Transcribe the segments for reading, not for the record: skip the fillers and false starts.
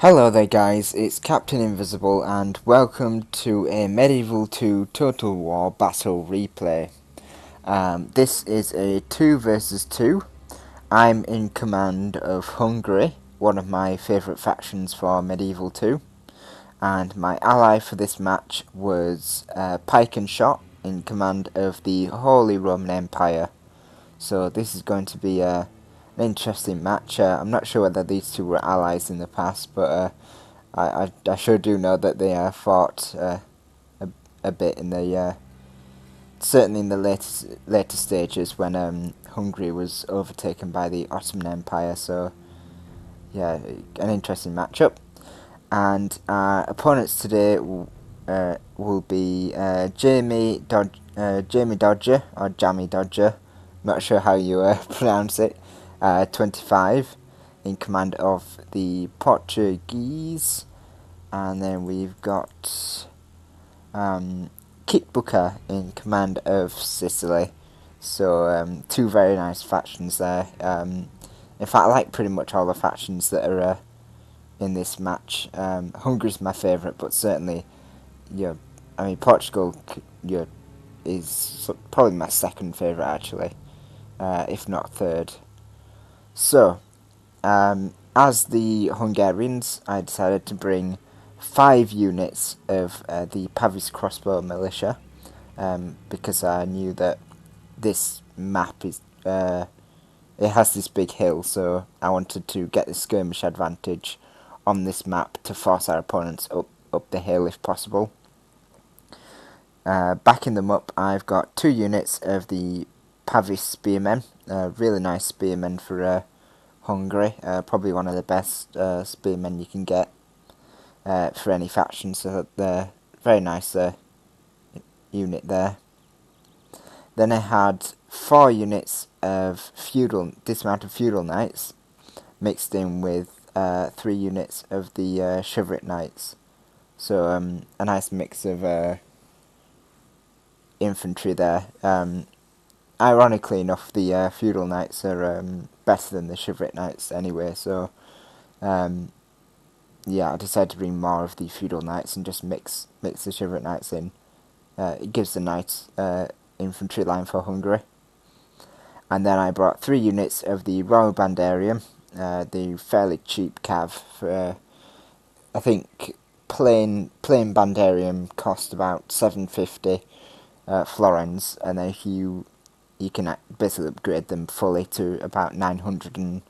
Hello there guys, it's Captain Invisible and welcome to a Medieval 2 Total War battle replay. This is a 2 versus 2. I'm in command of Hungary, one of my favourite factions for Medieval 2. And my ally for this match was Pike and Shot in command of the Holy Roman Empire. So this is going to be an interesting match. I'm not sure whether these two were allies in the past, but I sure do know that they fought a bit in the certainly in the later stages when Hungary was overtaken by the Ottoman Empire. So yeah, an interesting matchup. And our opponents today will be Jamie Dodger or Jammy Dodger. Not sure how you pronounce it. 25 in command of the Portuguese. And then we've got Kitbuqa in command of Sicily. So two very nice factions there. In fact, I like pretty much all the factions that are in this match. Hungary's my favourite, but certainly, Portugal, is probably my second favourite actually, if not third. So, as the Hungarians, I decided to bring 5 units of the Pavis crossbow militia, because I knew that this map is it has this big hill, so I wanted to get the skirmish advantage on this map to force our opponents up the hill if possible. Backing them up, I've got 2 units of the Pavis spearmen, really nice spearmen for Hungary, probably one of the best spearmen you can get for any faction, so they're very nice unit there. Then I had 4 units of dismounted feudal knights mixed in with 3 units of the chivalric knights. So a nice mix of infantry there. Ironically enough, the feudal knights are better than the chivalric knights anyway, so yeah, I decided to bring more of the feudal knights and just mix the chivalric knights in. It gives the knights infantry line for Hungary. And then I brought 3 units of the Royal Bandarium, the fairly cheap cav for I think plain Bandarium cost about 750 florins, and then you can basically upgrade them fully to about 900 and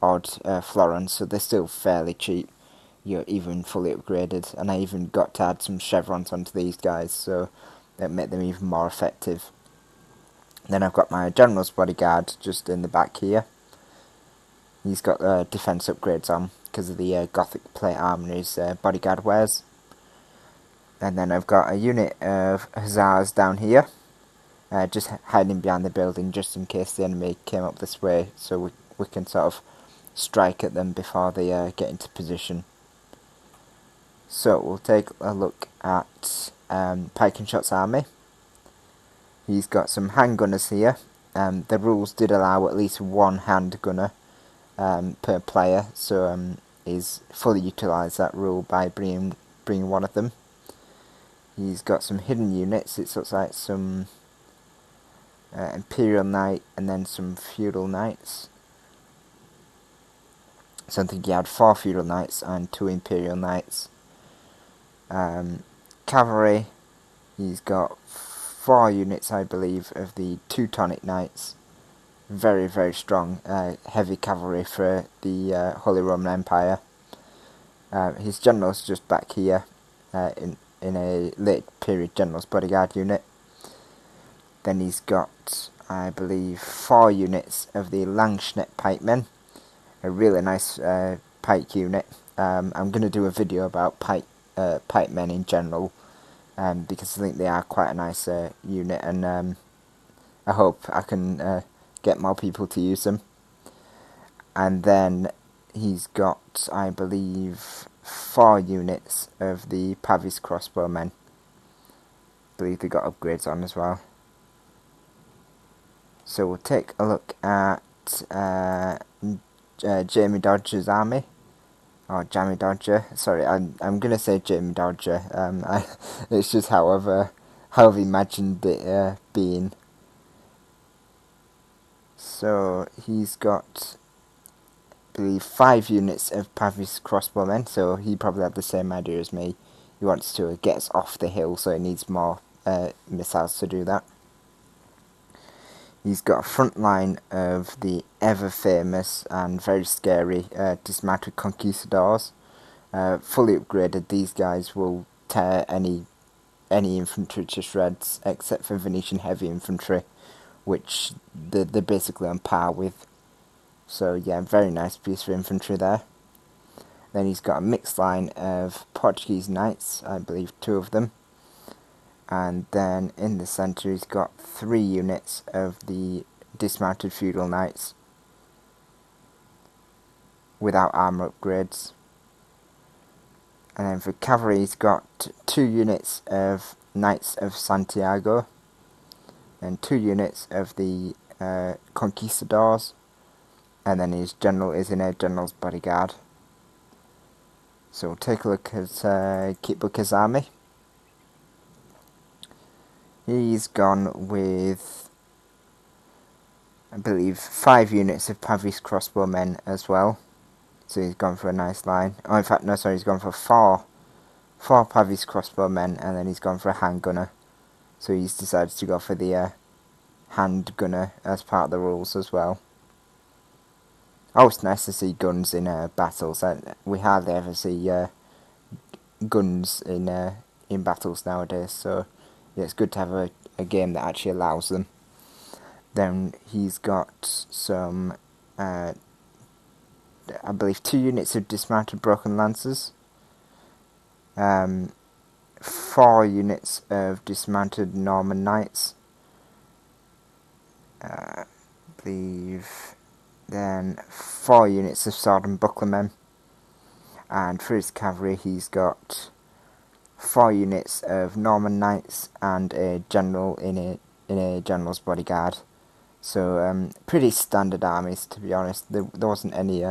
odd florins, so they're still fairly cheap. You're even fully upgraded, and I even got to add some chevrons onto these guys, so that make them even more effective. Then I've got my General's Bodyguard just in the back here. He's got defense upgrades on because of the Gothic plate armor his bodyguard wears. And then I've got a unit of Hussars down here, just hiding behind the building just in case the enemy came up this way, so we can sort of strike at them before they get into position. So we'll take a look at Pike and Shot's army. He's got some handgunners here. The rules did allow at least 1 handgunner per player, so he's fully utilised that rule by bringing one of them. He's got some hidden units. It looks like some Imperial Knight and then some Feudal Knights. So I think he had 4 Feudal Knights and 2 Imperial Knights. Cavalry, he's got 4 units, I believe, of the Teutonic Knights. Very, very strong, heavy cavalry for the Holy Roman Empire. His general's just back here in a late period general's bodyguard unit. Then he's got, I believe, 4 units of the Langschnitt pikemen, a really nice pike unit. I'm going to do a video about pikemen in general, because I think they are quite a nice unit, and I hope I can get more people to use them. And then he's got, I believe, 4 units of the Pavis crossbowmen. I believe they got upgrades on as well. So we'll take a look at Jamie Dodger's army. or Jammy Dodger. Sorry, I'm gonna say Jamie Dodger. It's just however I've imagined it being. So he's got, I believe, 5 units of Pavis crossbowmen. So he probably had the same idea as me. He wants to get us off the hill, so he needs more missiles to do that. He's got a front line of the ever famous and very scary dismounted conquistadors. Fully upgraded, these guys will tear any infantry to shreds except for Venetian heavy infantry, which they're basically on par with. So yeah, very nice piece of infantry there. Then he's got a mixed line of Portuguese knights, I believe 2 of them. And then in the centre he's got 3 units of the dismounted feudal knights without armour upgrades. And then for cavalry he's got 2 units of Knights of Santiago and 2 units of the Conquistadors, and then his general is in a general's bodyguard. So we'll take a look at Kitbuqa's army. He's gone with, I believe, 5 units of Pavis crossbowmen as well. So he's gone for a nice line. Oh, in fact, no, sorry, he's gone for 4 Pavis crossbowmen, and then he's gone for a hand gunner. So he's decided to go for the hand gunner as part of the rules as well. Oh, it's nice to see guns in battles. We hardly ever see guns in battles nowadays, so yeah, it's good to have a game that actually allows them. Then he's got some, I believe, 2 units of dismounted broken lancers, 4 units of dismounted Norman knights, I believe, then 4 units of sword and bucklermen, and for his cavalry he's got 4 units of Norman knights and a general in a general's bodyguard. So pretty standard armies, to be honest. There wasn't any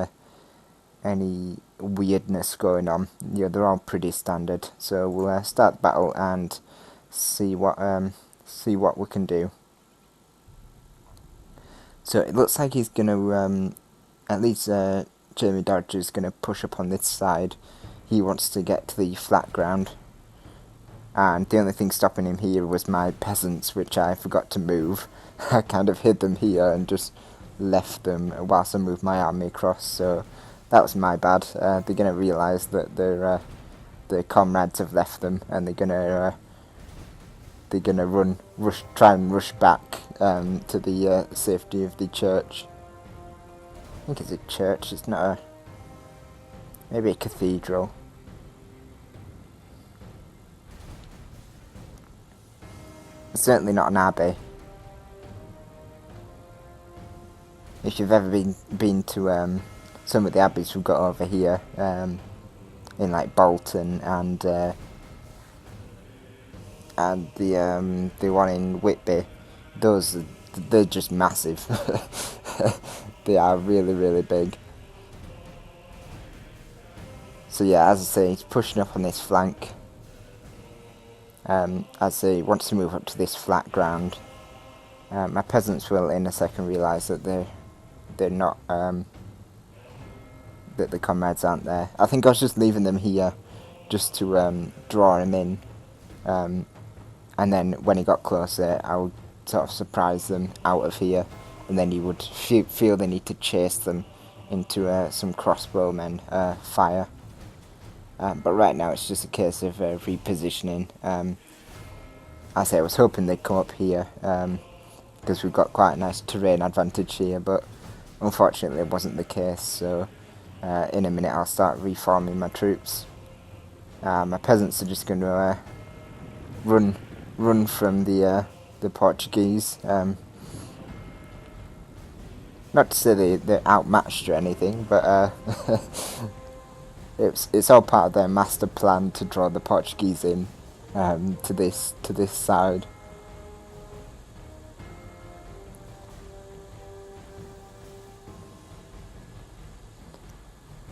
weirdness going on. Yeah, they're all pretty standard. So we'll start the battle and see what we can do. So it looks like he's gonna at least Jamie Dodger's gonna push up on this side. He wants to get to the flat ground. And the only thing stopping him here was my peasants, which I forgot to move. I kind of hid them here and just left them whilst I moved my army across, so that was my bad. They're going to realise that their comrades have left them, and they're going to try and rush back to the safety of the church. I think it's a church, it's not maybe a cathedral. It's certainly not an abbey. If you've ever been to some of the abbeys we've got over here, in like Bolton and the one in Whitby, they're just massive. They are really, really big. So yeah, as I say, he's pushing up on this flank. As he wants to move up to this flat ground. My peasants will in a second realise that they're not, that the comrades aren't there. I think I was just leaving them here just to draw him in, and then when he got closer I would sort of surprise them out of here, and then you would feel the need to chase them into some crossbowmen fire. But right now it's just a case of repositioning. I was hoping they'd come up here, because we've got quite a nice terrain advantage here, but unfortunately it wasn't the case, so in a minute I'll start reforming my troops. My peasants are just going to run from the Portuguese. Not to say they're outmatched or anything, but it's all part of their master plan to draw the Portuguese in to this side.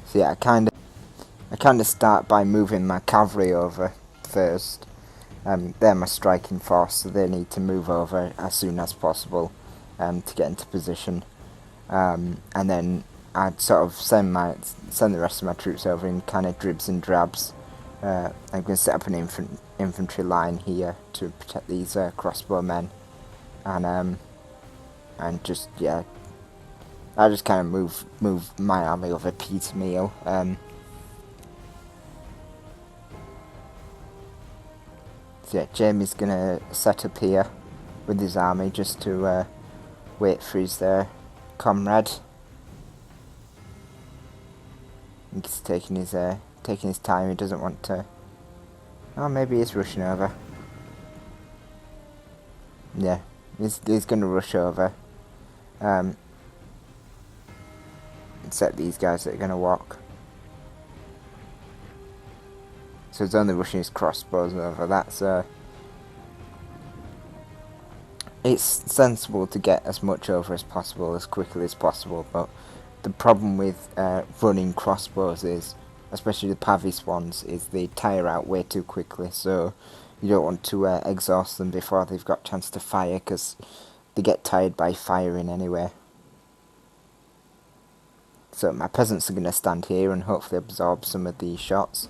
So yeah, kind of start by moving my cavalry over first. They're my striking force, so they need to move over as soon as possible to get into position. And then I'd sort of send the rest of my troops over in kind of dribs and drabs. I'm going to set up an infantry line here to protect these crossbowmen, and just I just kind of move my army over piecemeal. So yeah, Jamie's gonna set up here with his army just to wait for his comrade. He's taking his time. He doesn't want to. Oh, maybe he's rushing over. Yeah, he's gonna rush over. Except these guys that are gonna walk. So it's only rushing his crossbows over. That's it's sensible to get as much over as possible, as quickly as possible, but the problem with running crossbows is, especially the Pavis ones, is they tire out way too quickly, so you don't want to exhaust them before they've got a chance to fire, because they get tired by firing anyway. So my peasants are going to stand here and hopefully absorb some of the shots.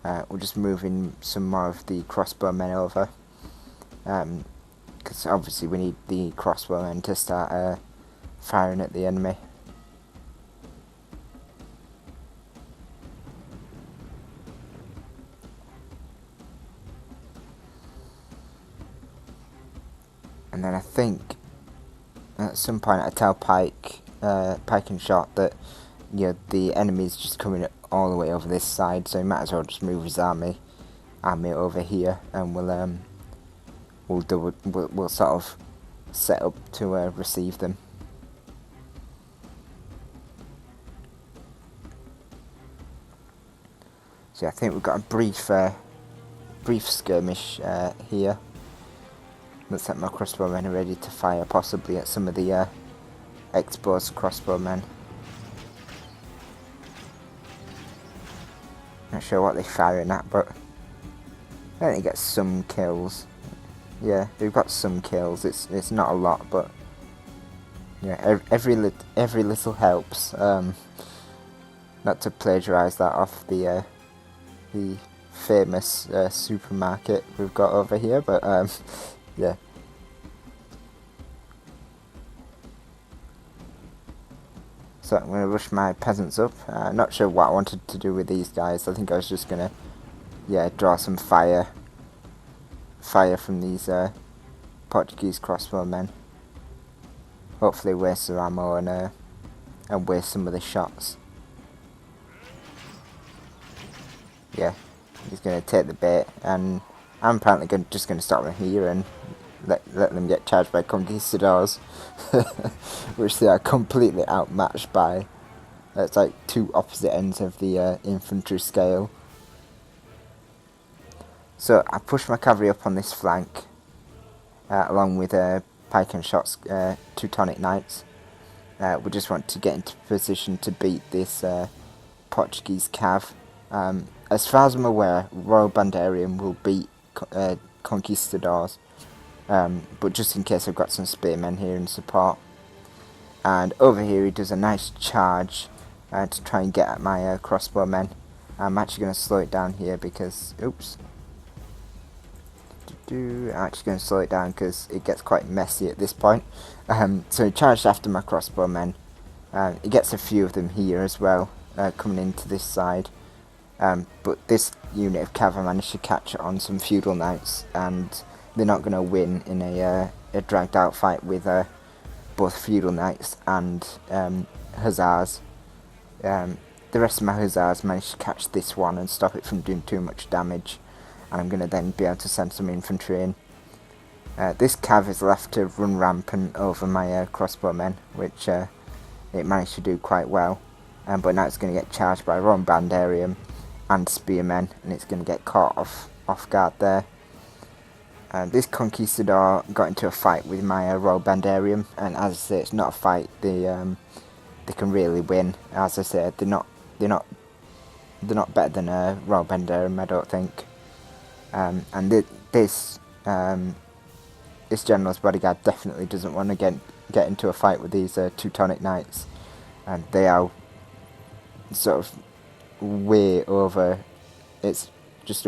We're just moving some more of the crossbowmen over, because obviously we need the crossbowmen to start firing at the enemy. And then I think at some point I tell Pike and Shot that the enemy's just coming all the way over this side, so he might as well just move his army over here, and we'll sort of set up to receive them. So I think we've got a brief skirmish here. Looks like my crossbowmen are ready to fire, possibly at some of the exposed crossbowmen. Not sure what they're firing at, but I think they get some kills. Yeah, they've got some kills. It's not a lot, but yeah, every little helps. Not to plagiarise that off the famous supermarket we've got over here, but yeah. So I'm going to rush my peasants up. Not sure what I wanted to do with these guys. I think I was just going to, draw some fire from these Portuguese crossbowmen. Hopefully waste some ammo and waste some of the shots. Yeah, he's going to take the bait, and I'm apparently just going to stop them here and let them get charged by conquistadors, which they are completely outmatched by. It's like two opposite ends of the infantry scale. So I push my cavalry up on this flank, along with Pike and Shot's Teutonic Knights. We just want to get into position to beat this Portuguese cav. As far as I'm aware, Royal Bandarian will beat conquistadors. But just in case, I've got some spearmen here in support. And over here he does a nice charge to try and get at my crossbowmen. I'm actually going to slow it down here because, oops. I'm actually going to slow it down because it gets quite messy at this point. So he charged after my crossbowmen. He gets a few of them here as well, coming into this side. But this unit of cav managed to catch on some feudal knights, and they're not going to win in a dragged out fight with both feudal knights and hussars. The rest of my hussars managed to catch this one and stop it from doing too much damage, and I'm going to then be able to send some infantry in. This cav is left to run rampant over my crossbowmen, which it managed to do quite well, but now it's going to get charged by Roman Bandarium and spearmen, and it's going to get caught off guard there. This conquistador got into a fight with my Royal Bandarium, and as I say, it's not a fight they can really win. As I said, they're not they're not better than a Royal Banderum, I don't think. And this general's bodyguard definitely doesn't want to get into a fight with these Teutonic Knights, and they are sort of way over. It's just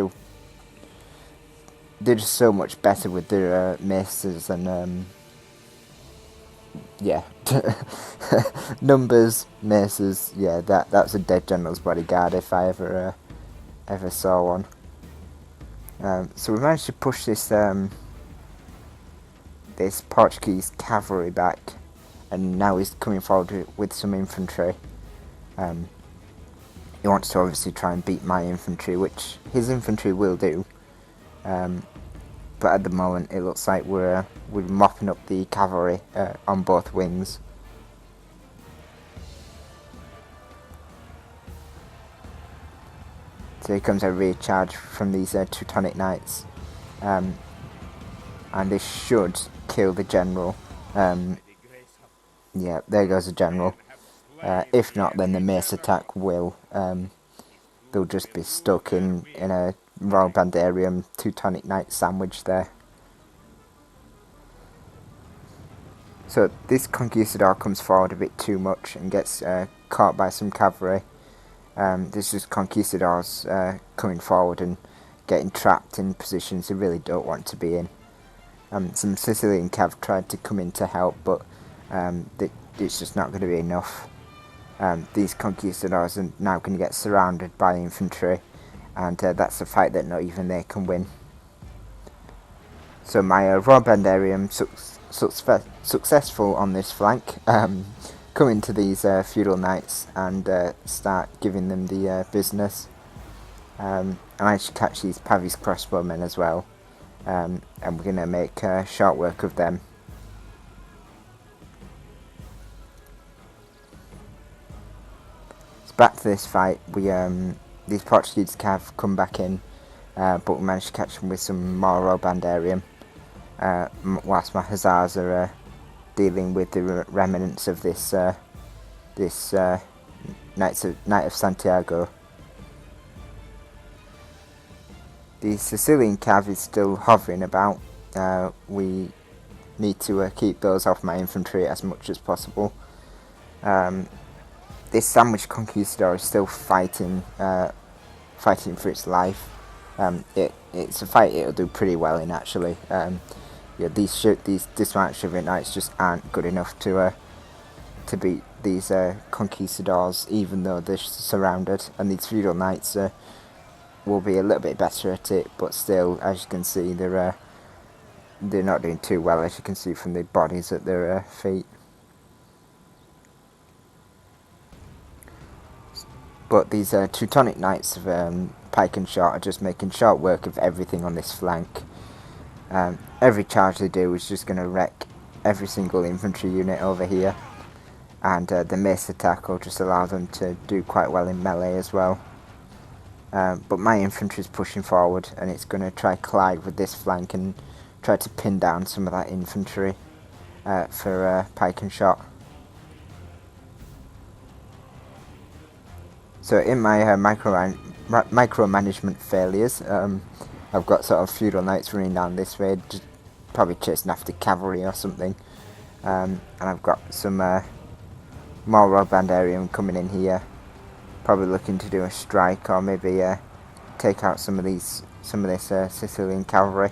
they're just so much better with their maces and yeah, numbers, maces. Yeah, that's a dead general's bodyguard if I ever saw one. So we managed to push this this Portuguese cavalry back, and now he's coming forward with some infantry. He wants to obviously try and beat my infantry, which his infantry will do. But at the moment, it looks like we're mopping up the cavalry on both wings. So here comes a rear charge from these Teutonic Knights, and they should kill the general. Yeah, there goes the general. If not, then the mace attack will. They'll just be stuck in a Royal Bandarium Teutonic Knight sandwich there. So this conquistador comes forward a bit too much and gets caught by some cavalry. There's just conquistadors coming forward and getting trapped in positions they really don't want to be in. Some Sicilian cav tried to come in to help, but it's just not going to be enough. These conquistadors are now going to get surrounded by infantry, and that's a fight that not even they can win. So my Royal Bandarium successful on this flank, come into these feudal knights and start giving them the business. I managed to catch these Pavis crossbowmen as well, and we're going to make short work of them. So back to this fight, these Portuguese cav come back in, but we managed to catch them with some more Royal Bandarium, whilst my hussars are dealing with the remnants of this Knight of Santiago. The Sicilian cav is still hovering about. We need to keep those off my infantry as much as possible. This sandwich conquistador is still fighting for its life. It's a fight it'll do pretty well in, actually. Yeah, these dismounted chivalry knights just aren't good enough to beat these conquistadors, even though they're surrounded, and these feudal knights will be a little bit better at it, but still, as you can see, they're not doing too well, as you can see from the bodies at their feet. But these Teutonic Knights of pike and shot are just making short work of everything on this flank. Every charge they do is just going to wreck every single infantry unit over here, and the mace attack will just allow them to do quite well in melee as well. But my infantry is pushing forward, and it's going to try collide with this flank and try to pin down some of that infantry for pike and shot. So in my micromanagement failures, I've got sort of feudal knights running down this way, just probably chasing after cavalry or something, and I've got some more Royal Bandarium coming in here, probably looking to do a strike or maybe take out some of this Sicilian cavalry.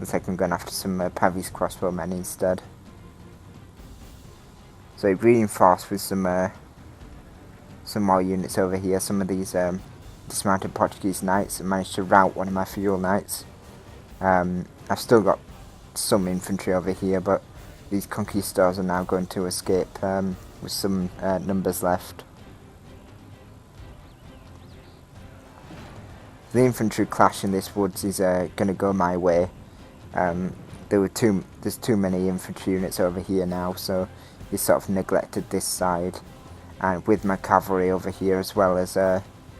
Looks like I'm going after some Pavis crossbowmen instead. So I reinforced with some more units over here. Some of these dismounted Portuguese knights and managed to rout one of my feudal knights. I've still got some infantry over here, but these conquistadors are now going to escape with some numbers left. The infantry clash in this woods is going to go my way. There's too many infantry units over here now, so he sort of neglected this side. And with my cavalry over here, as well as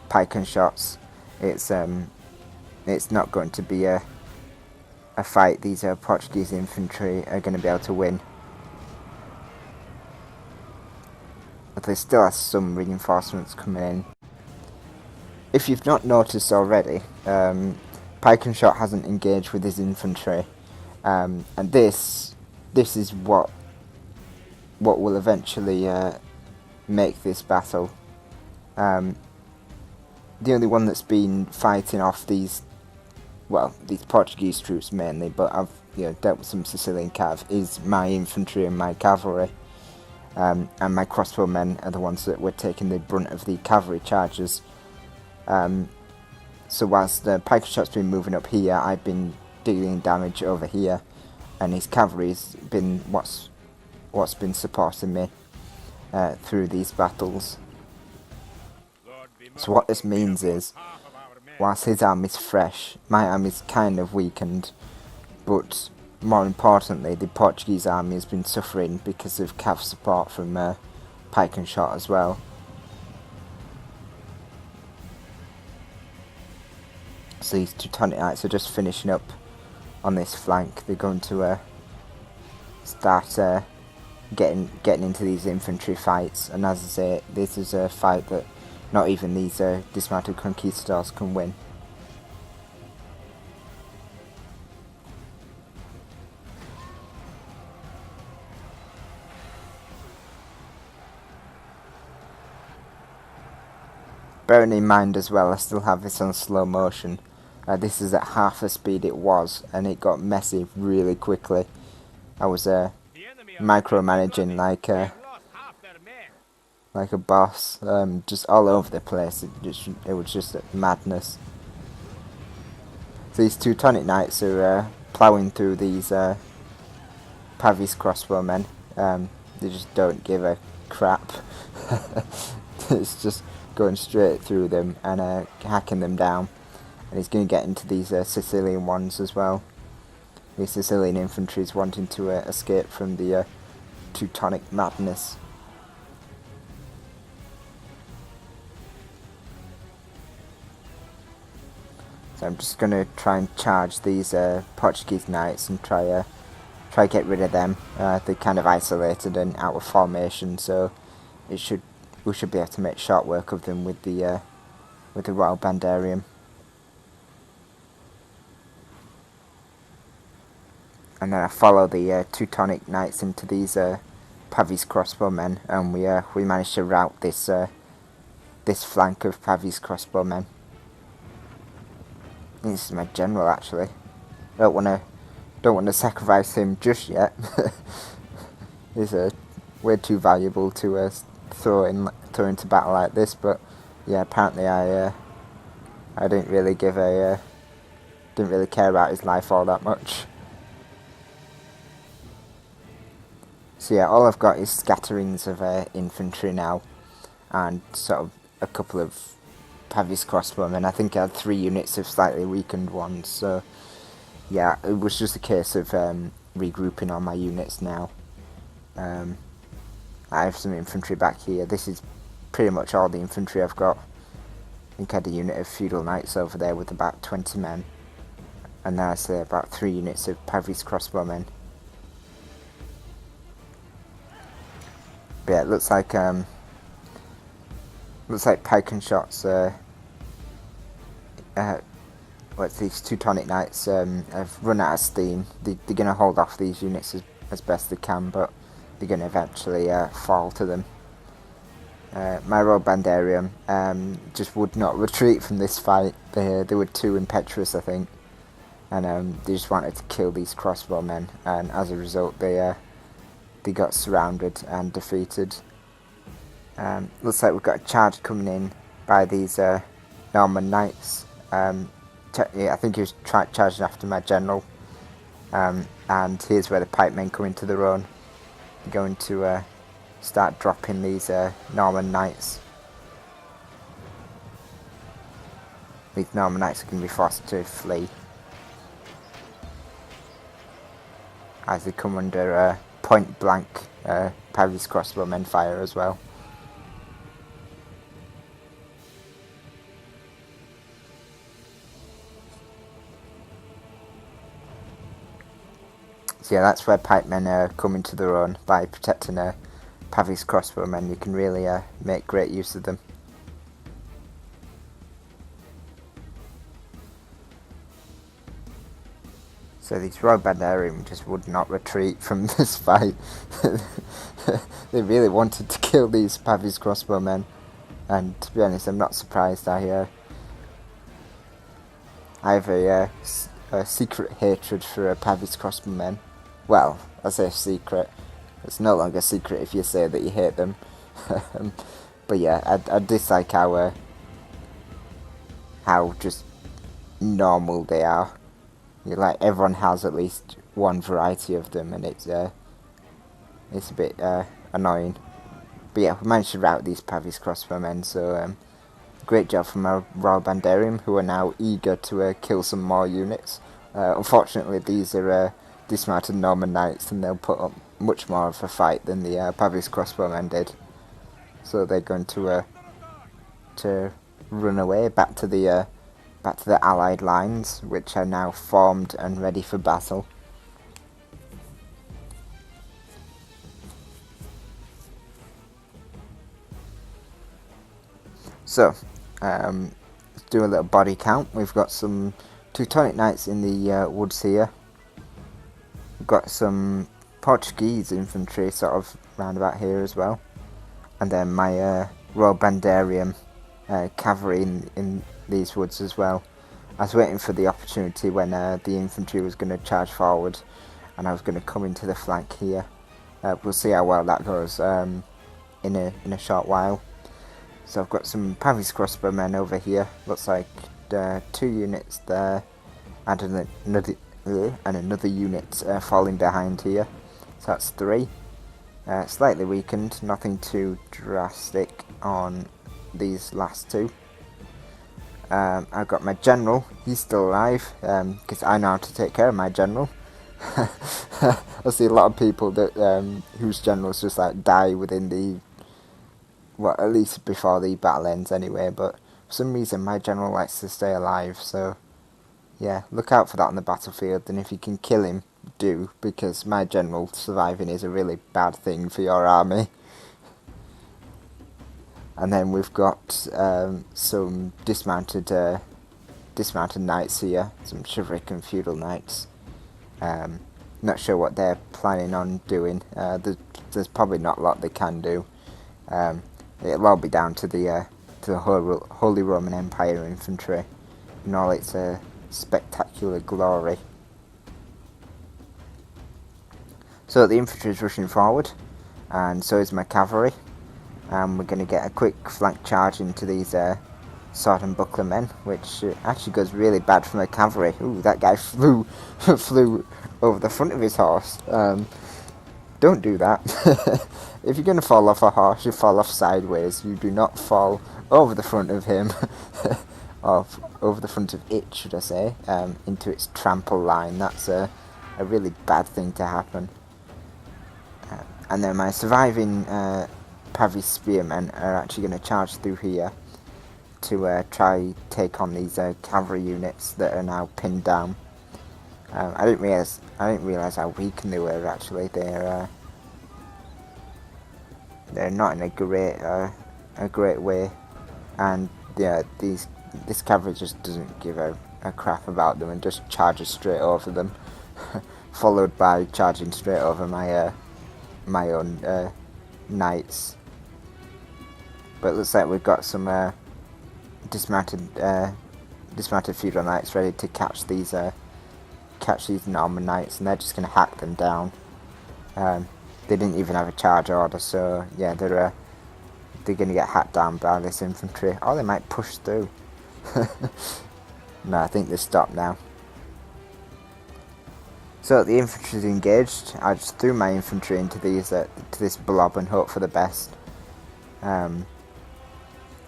pike and shots, it's not going to be a fight these Portuguese infantry are going to be able to win. But there still are some reinforcements coming in. if you've not noticed already, pike and shot hasn't engaged with his infantry, and this is what will eventually make this battle. The only one that's been fighting off these Portuguese troops mainly, but I've dealt with some Sicilian cav, is my infantry and my cavalry. And my crossbowmen are the ones that were taking the brunt of the cavalry charges. So whilst the pike shot's been moving up here, I've been dealing damage over here, and his cavalry's been what's been supporting me through these battles. So what this means is, whilst his army's fresh, my army's kind of weakened, but more importantly, the Portuguese army has been suffering because of cav support from pike and shot as well. So these Teutonic Knights are just finishing up on this flank. They're going to start getting into these infantry fights, and as I say, this is a fight that not even these dismounted conquistadors can win. Bearing in mind as well, I still have this on slow motion. This is at half the speed it was, and it got messy really quickly. I was micromanaging like a boss, just all over the place. It was just madness. So these Teutonic Knights are ploughing through these Pavis crossbowmen. They just don't give a crap. It's just going straight through them and hacking them down. And he's going to get into these Sicilian ones as well. The Sicilian infantry is wanting to escape from the Teutonic madness. So I'm just going to try and charge these Portuguese knights and try get rid of them. They're kind of isolated and out of formation, so we should be able to make short work of them with the Royal Bandarium. And then I follow the Teutonic Knights into these Pavis crossbowmen, and we managed to rout this flank of Pavis crossbowmen. This is my general, actually. Don't want to sacrifice him just yet. He's way too valuable to throw into battle like this. But yeah, apparently I didn't really care about his life all that much. So yeah, all I've got is scatterings of infantry now, and sort of a couple of Pavis crossbowmen. I think I had 3 units of slightly weakened ones, so yeah, it was just a case of regrouping all my units now. I have some infantry back here. This is pretty much all the infantry I've got. I think I had a unit of feudal knights over there with about 20 men, and then I say about 3 units of Pavis crossbowmen. But yeah, it looks like pike and shots. These Teutonic Knights have run out of steam. They're going to hold off these units as best they can, but they're going to eventually fall to them. My Royal Bandarium just would not retreat from this fight. They were too impetuous, I think, and they just wanted to kill these crossbowmen, and as a result they got surrounded and defeated. Looks like we've got a charge coming in by these Norman Knights. I think he was charging after my general. And here's where the pikemen come into their own. They're going to start dropping these Norman Knights. These Norman Knights are going to be forced to flee as they come under point blank Pavis crossbowmen fire as well. So yeah, that's where pikemen come into their own by protecting Pavis crossbowmen. You can really make great use of them. So these Royal Bandarium just would not retreat from this fight. They really wanted to kill these Pavis crossbowmen, and to be honest, I'm not surprised. I have a secret hatred for Pavis crossbowmen. Well, I say secret. It's no longer secret if you say that you hate them. But yeah, I dislike how just normal they are. Like everyone has at least one variety of them, and it's a bit annoying. But yeah, we managed to rout these Pavis crossbowmen, so great job from our Royal Bandarium, who are now eager to kill some more units. Unfortunately, these are dismounted Norman Knights, and they'll put up much more of a fight than the Pavis crossbowmen did. So they're going to run away back to the Allied lines, which are now formed and ready for battle. So, let's do a little body count. We've got some Teutonic Knights in the woods here. We've got some Portuguese infantry sort of round about here as well. And then my Royal Bandarium cavalry in these woods as well. I was waiting for the opportunity when the infantry was going to charge forward, and I was going to come into the flank here. We'll see how well that goes in a short while. So I've got some Pavis crossbowmen over here. Looks like 2 units there, and another unit falling behind here. So that's 3. Slightly weakened, nothing too drastic on these last 2. I've got my general. He's still alive because I know how to take care of my general. I see a lot of people that whose generals just like die within at least before the battle ends anyway, but for some reason my general likes to stay alive, so yeah, look out for that on the battlefield, and if you can kill him, do, because my general surviving is a really bad thing for your army. And then we've got some dismounted knights here, some chivalric and feudal knights. Not sure what they're planning on doing. There's probably not a lot they can do. It'll all be down to the Holy Roman Empire infantry in all its spectacular glory. So the infantry is rushing forward, and so is my cavalry. We're going to get a quick flank charge into these sword and buckler men, which actually goes really bad for my cavalry. Ooh, that guy flew over the front of his horse. Don't do that. If you're going to fall off a horse, you fall off sideways. You do not fall over the front of him, or over the front of it, should I say, into its trample line. That's a really bad thing to happen. And then my surviving Pavis spearmen are actually going to charge through here to try take on these cavalry units that are now pinned down. I didn't realize how weak they were. Actually, they're not in a great way, and yeah, this cavalry just doesn't give a crap about them and just charges straight over them, followed by charging straight over my own knights. But it looks like we've got some dismounted feudal knights ready to catch these Norman knights, and they're just going to hack them down. They didn't even have a charge order, so yeah, they're going to get hacked down by this infantry, or they might push through. No, I think they stopped now. So the infantry's engaged. I just threw my infantry into this blob and hope for the best.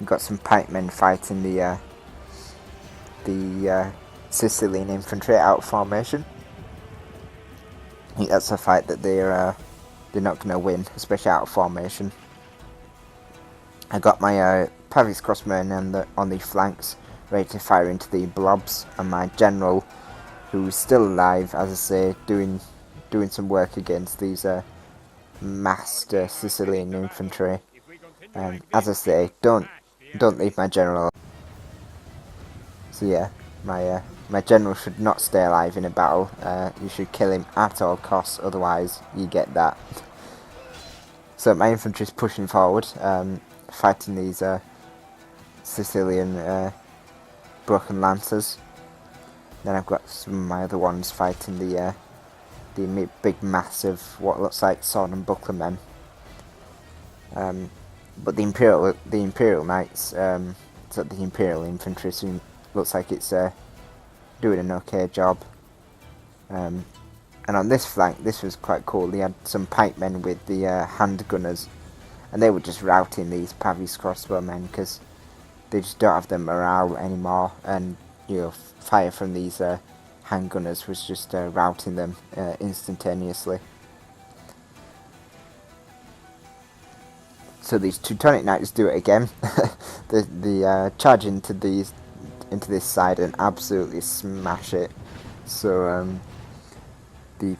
We've got some pikemen fighting the Sicilian infantry out of formation. I think that's a fight that they're not going to win, especially out of formation. I got my Pavis crossmen on the flanks, ready to fire into the blobs, and my general, who's still alive, as I say, doing some work against these massed Sicilian infantry. As I say, don't leave my general. So yeah, my My general should not stay alive in a battle. You should kill him at all costs, otherwise you get that. So my infantry is pushing forward, fighting these Sicilian broken lancers. Then I've got some of my other ones fighting the big massive, what looks like sword and buckler men. But the Imperial Knights, so the Imperial Infantry, looks like it's doing an okay job. And on this flank, this was quite cool. They had some pikemen with the handgunners, and they were just routing these Pavis crossbowmen because they just don't have the morale anymore. And fire from these handgunners was just routing them instantaneously. So these Teutonic Knights do it again. they charge into this side and absolutely smash it. So the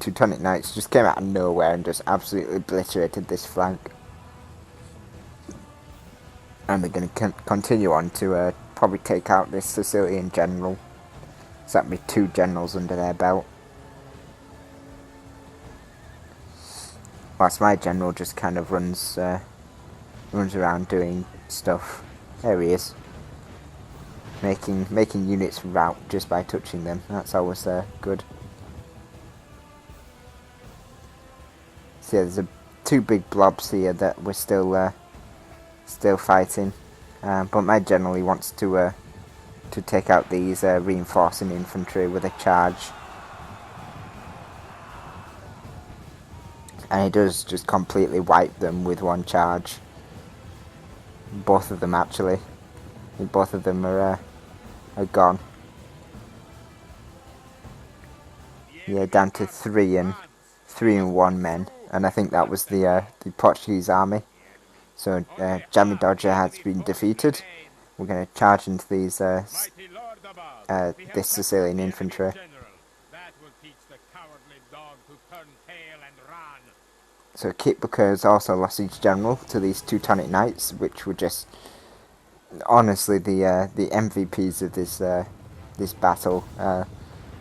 Teutonic Knights just came out of nowhere and just absolutely obliterated this flank. And they're going to continue on to probably take out this Sicilian general. So that'd be 2 generals under their belt. Whilst my general just kind of runs around doing stuff. There he is. Making units rout just by touching them. That's always good. So yeah, there's 2 big blobs here that we're still fighting. But my general, he wants to take out these reinforcing infantry with a charge. And he does just completely wipe them with 1 charge. Both of them actually. Both of them are gone. Yeah, down to 3 and 1 men. And I think that was the Portuguese army. So Jammy Dodger has been defeated. We're going to charge into these this Sicilian infantry. So Kitbuqa has also lost his general to these Teutonic Knights, which were just honestly the MVPs of this battle.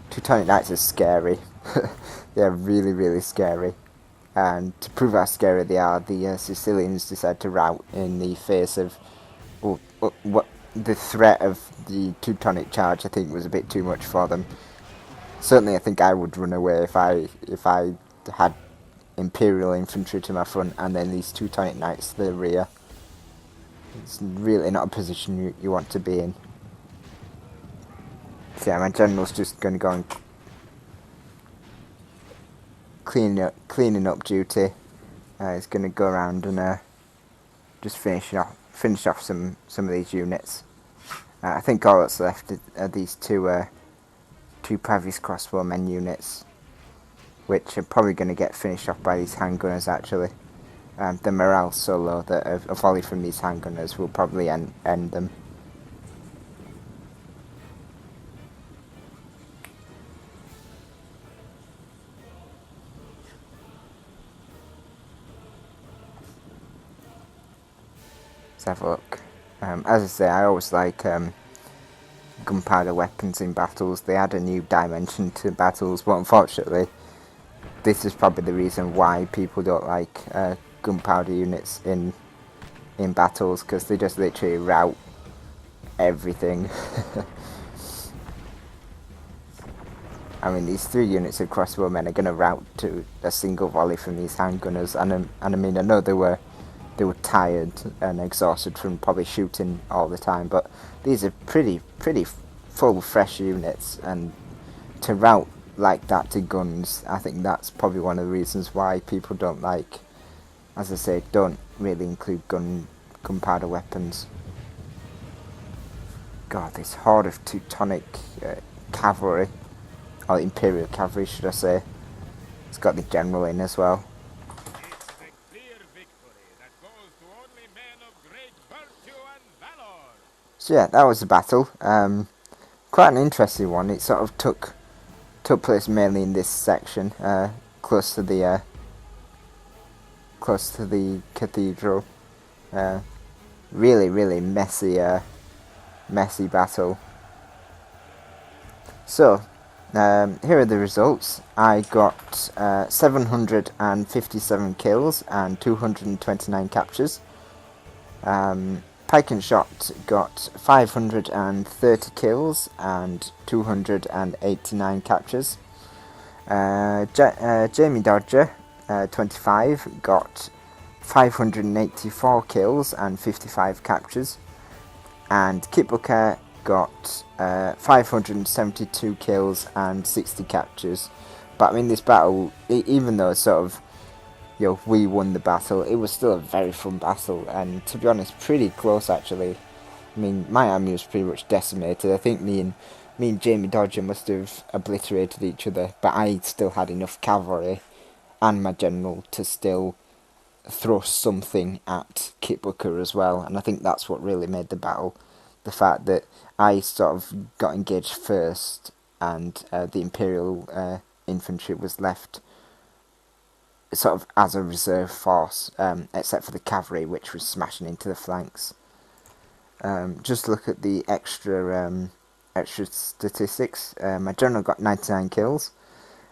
Teutonic Knights are scary. They're really, really scary. And to prove how scary they are, the Sicilians decide to rout in the face of what the threat of the Teutonic charge. I think was a bit too much for them. Certainly, I think I would run away if I had Imperial infantry to my front and then these Teutonic Knights to the rear. It's really not a position you want to be in. So yeah, my general's just going to go and cleaning up duty. He's going to go around and just finish off some of these units. I think all that's left are these two Pavis crossbowmen units, which are probably going to get finished off by these handgunners actually. The morale's so low that a volley from these handgunners will probably end them. Let's have a look. As I say, I always like gunpowder weapons in battles. They add a new dimension to battles, but unfortunately this is probably the reason why people don't like gunpowder units in battles, because they just literally rout everything. I mean, these 3 units of crossbowmen are going to rout to a single volley from these handgunners, and I mean, I know they were tired and exhausted from probably shooting all the time, but these are pretty full, fresh units, and to rout like that to guns, I think that's probably one of the reasons why people don't like, as I say, don't really include gunpowder weapons. God, this horde of Teutonic cavalry, or Imperial cavalry should I say, it's got the general in as well. So yeah, that was the battle. Quite an interesting one. It sort of took place mainly in this section, close to the cathedral. Really messy battle. So, here are the results. I got 757 kills and 229 captures. Pike and Shot got 530 kills and 289 captures. Jamie Dodger, 25, got 584 kills and 55 captures. And Kitbuqa got 572 kills and 60 captures. But I mean, this battle, even though sort of, we won the battle, it was still a very fun battle, and to be honest, pretty close actually. I mean, my army was pretty much decimated. I think me and Jamie Dodger must have obliterated each other, but I still had enough cavalry and my general to still throw something at Kitbuqa as well, and I think that's what really made the battle. The fact that I sort of got engaged first, and the Imperial infantry was left sort of as a reserve force, except for the cavalry, which was smashing into the flanks. Just look at the extra statistics. My general got 99 kills.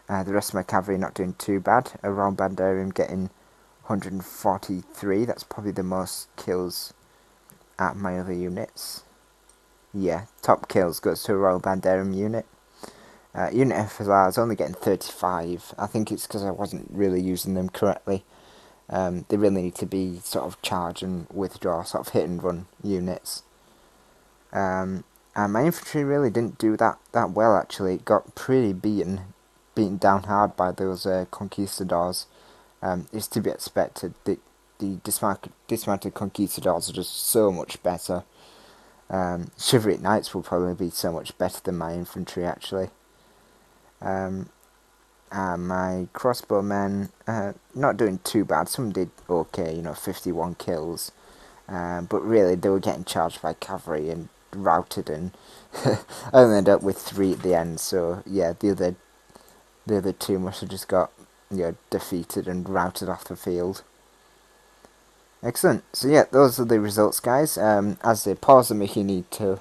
The rest of my cavalry not doing too bad. A Royal Bandarian getting 143. That's probably the most kills at my other units. Yeah, top kills goes to a Royal Bandarian unit. Unit FSR is only getting 35. I think it's because I wasn't really using them correctly. They really need to be sort of charge and withdraw, sort of hit and run units. And my infantry really didn't do that well actually. It got pretty beaten down hard by those conquistadors. It's to be expected. The dismounted conquistadors are just so much better. Chivalric knights will probably be so much better than my infantry actually. My crossbowmen not doing too bad. Some did okay, 51 kills. But really they were getting charged by cavalry and routed, and I only ended up with 3 at the end, so yeah, the other 2 must have just got defeated and routed off the field. Excellent. So yeah, those are the results, guys. As they pause them if you need to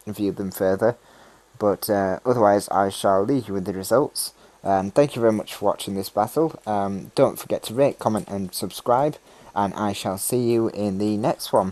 view them further, but otherwise I shall leave you with the results. Thank you very much for watching this battle. Don't forget to rate, comment and subscribe, and I shall see you in the next one.